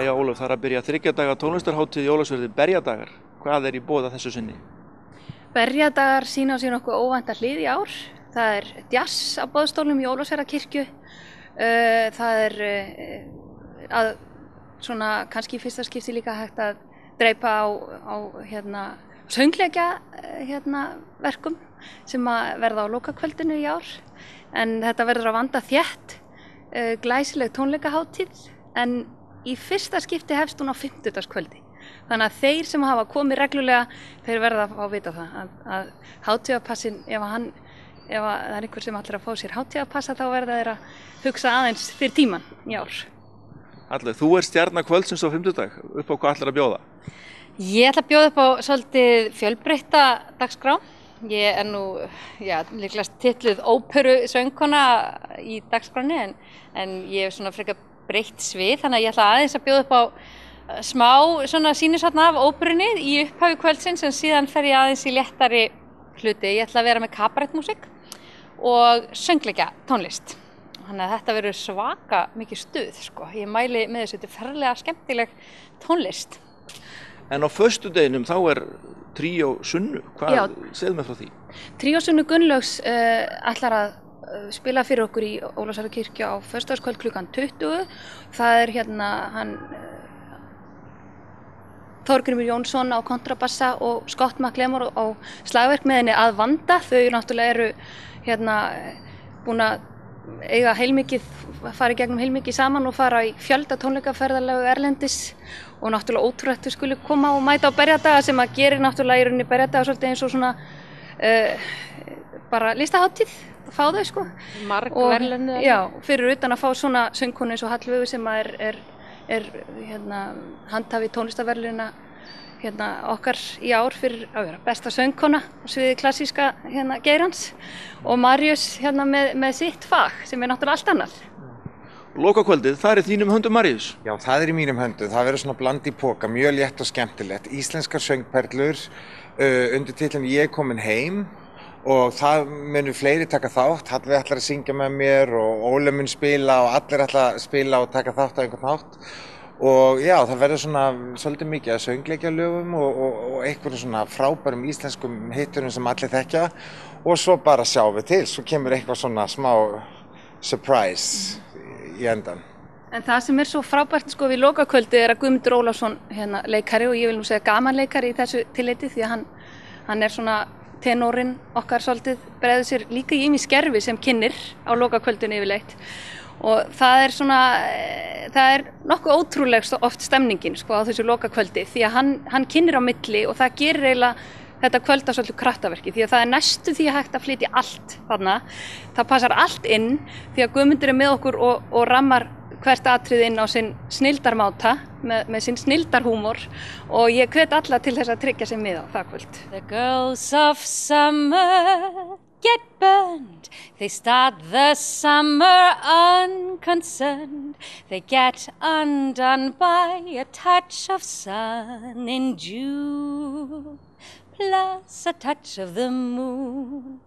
Jæja Ólöf, það að byrja 3 daga tónlistarhátíð í Ólafsfirði, Berjadagar. Hvað í boði að þessu sinni? Berjadagar sýna á sér nokkuð óvænta hlið í ár. Það djass á boðstólnum í Ólafsfjarðarkirkju. Það að svona kannski í fyrsta skipti líka hægt að dreipa á söngleikja verkum sem að verða á lokakvöldinu í ár. En þetta verður að vanda þétt, glæsileg tónleikahátíð, en í fyrsta skipti hefst hún á fimmtudagskvöldi. Þannig að þeir sem hafa komið reglulega, þeir verða að fá að vita það að hátíðarpassin, ef það er einhver sem ætlar að fá sér hátíðarpassa, þá verða þeir að hugsa aðeins fyrir tíman í ár. Hallveig, þú stjarna kvöldsins á fimmtudag, upp á hvað ætlar að bjóða? Ég ætla að bjóða upp á svolítið fjölbreytta dagskrá. Ég nú, líklegast titluð óperusöngkona í dagskránni, en ég hef svona frekar breytt svið, þannig að ég ætla aðeins að bjóða upp á smá svona sýnishorn af óperunni í upphafi kvöldsins, en síðan fer ég aðeins í léttari hluti. Ég ætla að vera með kabarettmúsík og söngleikja tónlist. Þannig að þetta verður svaka mikið stuð, sko. Ég mæli með þessu, þetta er ferlega skemmtileg tónlist. En á föstudeginum þá Tríó Sunnu, hvað segðu mér frá því? Tríó Sunnu Gunnlaugs ætlar að spila fyrir okkur í Ólafsfjarðarkirkju á föstudagskvöld klukkan 20. Það hann Þorgrímur Jónsson á kontrabassa og Scott McLemore á slagverk með henni að vanda. Þau náttúrulega búin að eiga heilmikið, fara í gegnum heilmikið saman og fara í fjölda tónleikaferðalegu erlendis, og náttúrulega ótrúlegt þau skuli koma og mæta á Berjadaga, sem að gerir náttúrulega í rauninni Berjadaga svolítið eins og svona bara listahátíð, að fá þau, sko. Marg verðlaun. Já, fyrir utan að fá svona söngkonu eins og Hallveigu sem er handhafi tónlistarverðlauna okkar í ár fyrir að vera besta söngkona á sviði klassíska geirans, og Marius með sitt fag sem náttúrulega allt annað. Lokakvöldið, það í þínum höndum, Marius? Já, það í mínum höndum. Það verður svona bland í poka, mjög létt og skemmtilegt. Íslenskar söngperlur, undir titlum Ég er komin heim, og það munu fleiri taka þátt. Hallveig ætlar að syngja með mér og Óli mun spila og allir ætla að spila og taka þátt á einhvern hátt. Og já, það verður svona svolítið mikið að söngleikjalögum og einhverjum svona frábærum íslenskum hitturum sem allir þekkja, og svo bara sjáum við til, svo kemur eitthvað svona smá surprise í endan. En það sem svo frábært, sko, við lokakvöldið að Guðmundur Ólafsson, leikari, og ég vil nú segja gamanleikari í þessu tilliti, því að hann svona tenorinn okkar svolítið, bregður sér líka í ýmis gervi sem kynnir á lokakvöldinu yfirleitt. Og það er nokkuð ótrúleg oft stemningin, sko, á þessu lokakvöldi, því að hann kynnir á milli, og það gerir eiginlega þetta kvöld á svolítið kraftaverki, því að það næstu því hægt að flytja allt þarna. Það passar allt inn, því að Guðmundur með okkur og rammar hvert atriði inn á sinn snildarmáta, með sinn snildarhúmor, og ég hvet alla til þess að tryggja sig með á það kvöld. The girls of summer get burned. They start the summer unconcerned. They get undone by a touch of sun in June, plus a touch of the moon.